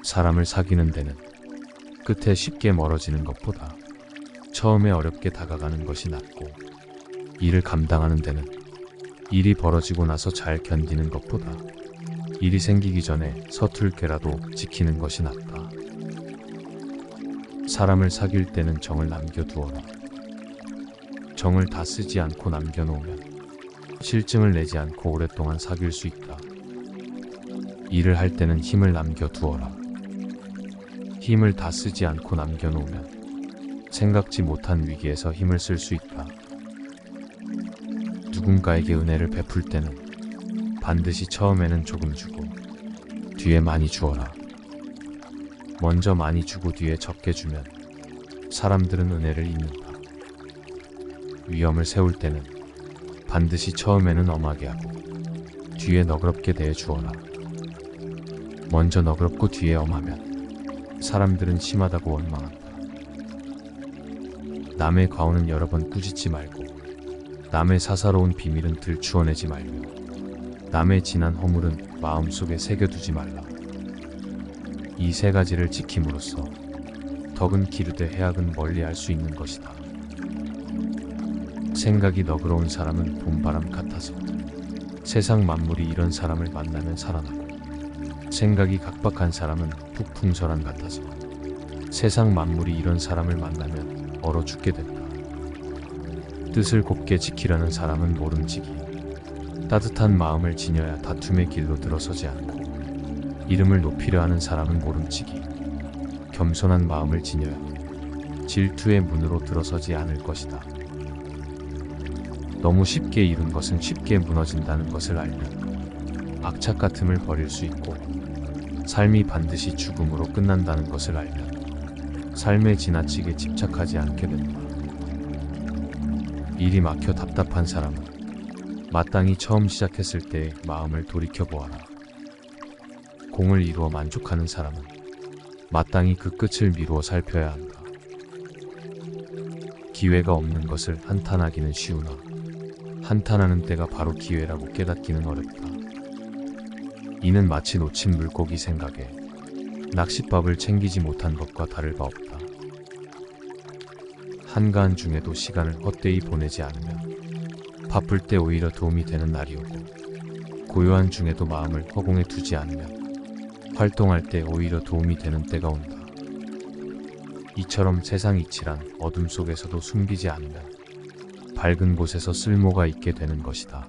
사람을 사귀는 데는 끝에 쉽게 멀어지는 것보다 처음에 어렵게 다가가는 것이 낫고, 일을 감당하는 데는 일이 벌어지고 나서 잘 견디는 것보다 일이 생기기 전에 서툴게라도 지키는 것이 낫다. 사람을 사귈 때는 정을 남겨두어라. 정을 다 쓰지 않고 남겨놓으면 실증을 내지 않고 오랫동안 사귈 수 있다. 일을 할 때는 힘을 남겨두어라. 힘을 다 쓰지 않고 남겨놓으면 생각지 못한 위기에서 힘을 쓸 수 있다. 누군가에게 은혜를 베풀 때는 반드시 처음에는 조금 주고 뒤에 많이 주어라. 먼저 많이 주고 뒤에 적게 주면 사람들은 은혜를 잊는다. 위험을 세울 때는 반드시 처음에는 엄하게 하고 뒤에 너그럽게 대해 주어라. 먼저 너그럽고 뒤에 엄하면 사람들은 심하다고 원망한다. 남의 과오는 여러 번 꾸짖지 말고 남의 사사로운 비밀은 들추어내지 말며 남의 지난 허물은 마음속에 새겨두지 말라. 이 세 가지를 지킴으로써 덕은 기르되 해악은 멀리할 수 있는 것이다. 생각이 너그러운 사람은 봄바람 같아서 세상 만물이 이런 사람을 만나면 살아나고, 생각이 각박한 사람은 북풍설안 같아서 세상 만물이 이런 사람을 만나면 얼어 죽게 된다. 뜻을 곱게 지키려는 사람은 모름지기, 따뜻한 마음을 지녀야 다툼의 길로 들어서지 않고, 이름을 높이려 하는 사람은 모름지기, 겸손한 마음을 지녀야 질투의 문으로 들어서지 않을 것이다. 너무 쉽게 이룬 것은 쉽게 무너진다는 것을 알면 악착 같음을 버릴 수 있고, 삶이 반드시 죽음으로 끝난다는 것을 알면 삶에 지나치게 집착하지 않게 된다. 일이 막혀 답답한 사람은 마땅히 처음 시작했을 때의 마음을 돌이켜보아라. 공을 이루어 만족하는 사람은 마땅히 그 끝을 미루어 살펴야 한다. 기회가 없는 것을 한탄하기는 쉬우나 한탄하는 때가 바로 기회라고 깨닫기는 어렵다. 이는 마치 놓친 물고기 생각에 낚싯밥을 챙기지 못한 것과 다를 바 없다. 한가한 중에도 시간을 헛되이 보내지 않으면 바쁠 때 오히려 도움이 되는 날이 오고, 고요한 중에도 마음을 허공에 두지 않으면 활동할 때 오히려 도움이 되는 때가 온다. 이처럼 세상 이치란 어둠 속에서도 숨기지 않으면 밝은 곳에서 쓸모가 있게 되는 것이다.